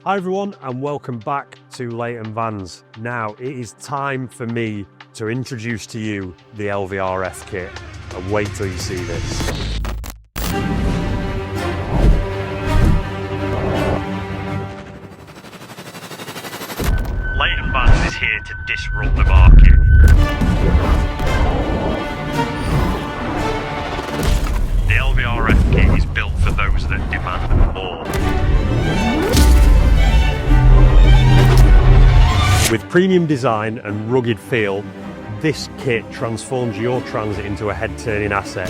Hi everyone and welcome back to Leighton Vans. Now it is time for me to introduce to you the LVRF kit, and wait till you see this. Leighton Vans is here to disrupt the market. The LVRF kit is built for those that demand more. With premium design and rugged feel, this kit transforms your transit into a head-turning asset,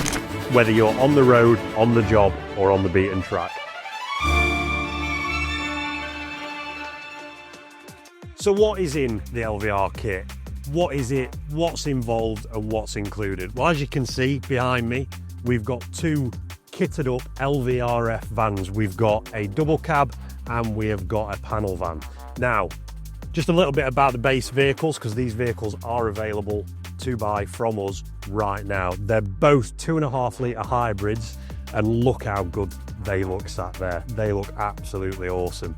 whether you're on the road, on the job, or on the beaten track. So what is in the LVR kit? What is it, what's involved, and what's included? Well, as you can see behind me, we've got two kitted up LVRF vans. We've got a double cab and we have got a panel van. Now, just a little bit about the base vehicles, because these vehicles are available to buy from us right now. They're both 2.5 litre hybrids, and look how good they look sat there. They look absolutely awesome.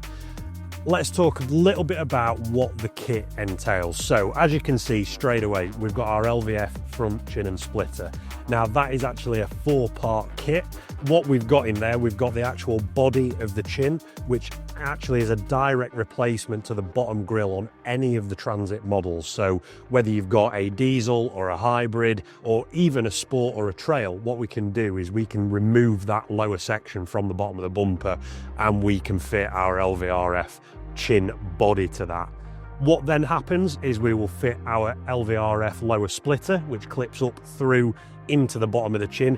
Let's talk a little bit about what the kit entails. So as you can see straight away, we've got our LVF front chin and splitter. Now that is actually a 4-part kit. What we've got in there, we've got the actual body of the chin, which actually is a direct replacement to the bottom grille on any of the Transit models. So whether you've got a diesel or a hybrid or even a sport or a trail, what we can do is we can remove that lower section from the bottom of the bumper and we can fit our LVRF chin body to that. What then happens is we will fit our LVRF lower splitter, which clips up through into the bottom of the chin.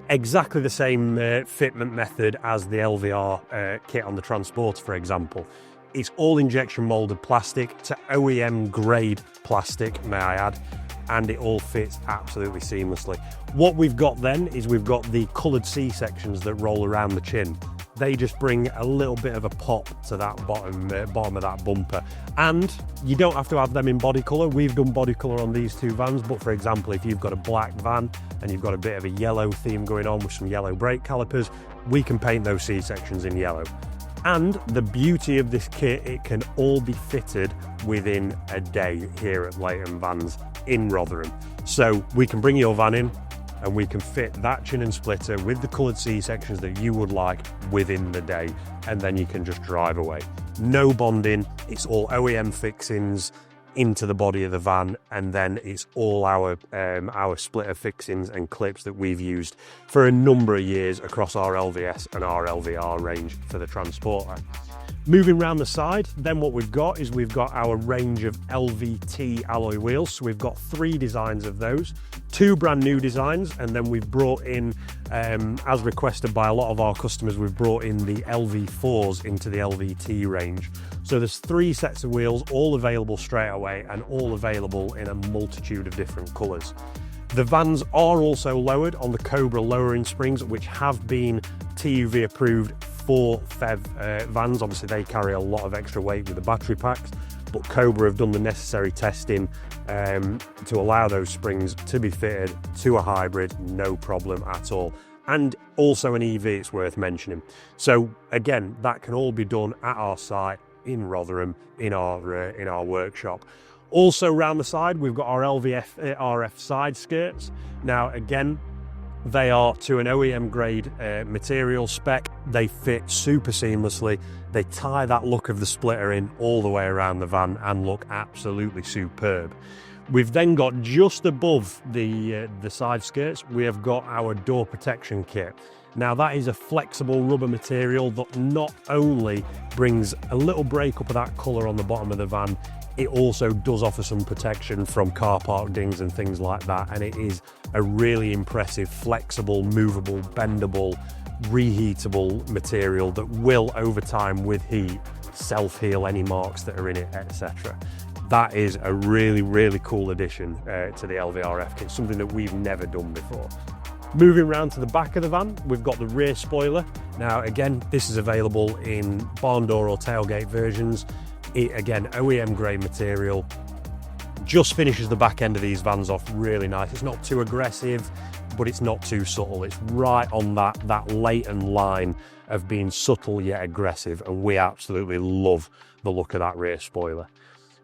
Exactly the same fitment method as the LVR kit on the Transporter, for example. It's all injection molded plastic to OEM grade plastic, may I add, and it all fits absolutely seamlessly. What we've got then is we've got the coloured C-sections that roll around the chin. They just bring a little bit of a pop to that bottom of that bumper. And you don't have to have them in body colour. We've done body colour on these two vans, but for example, if you've got a black van and you've got a bit of a yellow theme going on with some yellow brake calipers, we can paint those C-sections in yellow. And the beauty of this kit, it can all be fitted within a day here at Leighton Vans in Rotherham. So we can bring your van in, and we can fit that chin and splitter with the coloured C-sections that you would like within the day, and then you can just drive away. No bonding, it's all OEM fixings into the body of the van, and then it's all our splitter fixings and clips that we've used for a number of years across our LVS and our LVR range for the Transporter. Moving around the side, then what we've got is we've got our range of LVT alloy wheels. So we've got 3 designs of those, 2 brand new designs, and then we've brought in, as requested by a lot of our customers, we've brought in the LV4s into the LVT range. So there's 3 sets of wheels, all available straight away and all available in a multitude of different colours. The vans are also lowered on the Cobra lowering springs, which have been TUV approved for FEV vans. Obviously they carry a lot of extra weight with the battery packs, but Cobra have done the necessary testing to allow those springs to be fitted to a hybrid, no problem at all. And also an EV, it's worth mentioning. So again, that can all be done at our site in Rotherham in our workshop. Also around the side, we've got our RF side skirts. Now again, they are to an OEM grade material spec. They fit super seamlessly. They tie that look of the splitter in all the way around the van and look absolutely superb. We've then got just above the side skirts, we have got our door protection kit. Now that is a flexible rubber material that not only brings a little break up of that colour on the bottom of the van, it also does offer some protection from car park dings and things like that, and it is a really impressive, flexible, movable, bendable, reheatable material that will, over time with heat, self-heal any marks that are in it, etc. That is a really, really cool addition to the LVRF kit, something that we've never done before. Moving around to the back of the van, we've got the rear spoiler. Now again, this is available in barn door or tailgate versions. It, again, OEM grade material, just finishes the back end of these vans off really nice. It's not too aggressive, but it's not too subtle. It's right on that Leighton line of being subtle yet aggressive, and we absolutely love the look of that rear spoiler.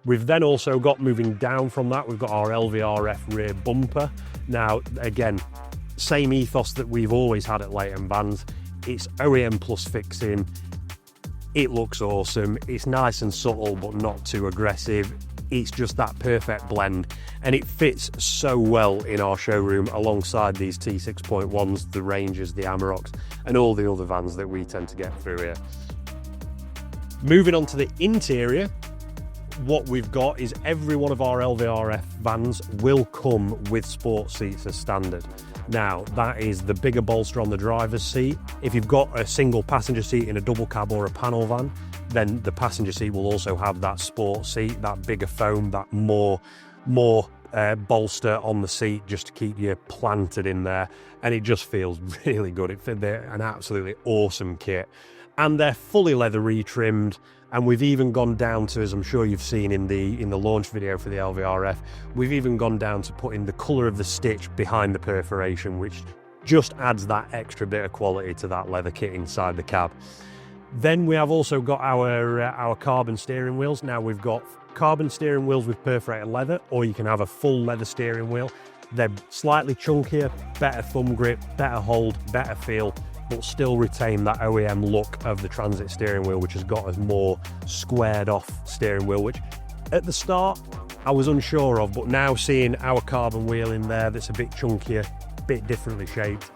We've then also got, moving down from that, we've got our LVRF rear bumper. Now, again, same ethos that we've always had at Leighton Vans. It's OEM plus fixing. It looks awesome. It's nice and subtle, but not too aggressive. It's just that perfect blend, and it fits so well in our showroom alongside these T6.1s, the Rangers, the Amaroks, and all the other vans that we tend to get through here. Moving on to the interior, what we've got is every one of our LVRF vans will come with sport seats as standard. Now, that is the bigger bolster on the driver's seat. If you've got a single passenger seat in a double cab or a panel van, then the passenger seat will also have that sport seat, that bigger foam, that more bolster on the seat just to keep you planted in there, and it just feels really good. They're an absolutely awesome kit, and they're fully leather retrimmed. And we've even gone down to, as I'm sure you've seen in the launch video for the LVRF, we've even gone down to putting the colour of the stitch behind the perforation, which just adds that extra bit of quality to that leather kit inside the cab. Then we have also got our carbon steering wheels. Now, we've got carbon steering wheels with perforated leather, or you can have a full leather steering wheel. They're slightly chunkier, better thumb grip, better hold, better feel, but still retain that OEM look of the Transit steering wheel, which has got a more squared off steering wheel, which at the start I was unsure of, but now seeing our carbon wheel in there that's a bit chunkier, bit differently shaped,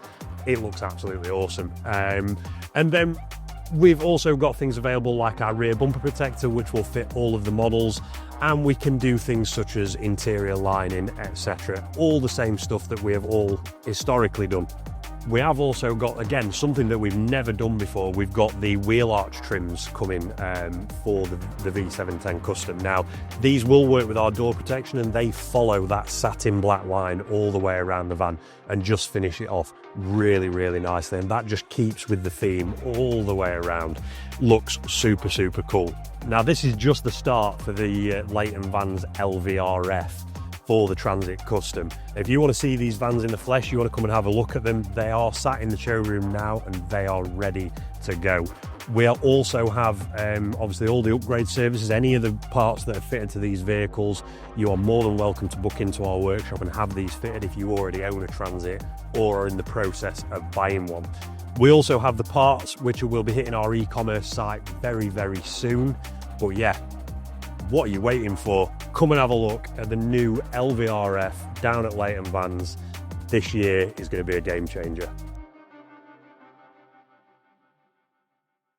it looks absolutely awesome. And then we've also got things available like our rear bumper protector, which will fit all of the models, and we can do things such as interior lining, etc. All the same stuff that we have all historically done. We have also got, again, something that we've never done before. We've got the wheel arch trims coming for the V710 Custom. Now, these will work with our door protection, and they follow that satin black line all the way around the van and just finish it off really, really nicely. And that just keeps with the theme all the way around. Looks super, super cool. Now, this is just the start for the Leighton Vans LVRF. For the Transit Custom. If you want to see these vans in the flesh, you want to come and have a look at them, they are sat in the showroom now and they are ready to go. We also have obviously all the upgrade services, any of the parts that are fitted to these vehicles. You are more than welcome to book into our workshop and have these fitted if you already own a Transit or are in the process of buying one. We also have the parts which will be hitting our e-commerce site very, very soon. But yeah, what are you waiting for? Come and have a look at the new LVRF down at Leighton Vans. This year is going to be a game changer.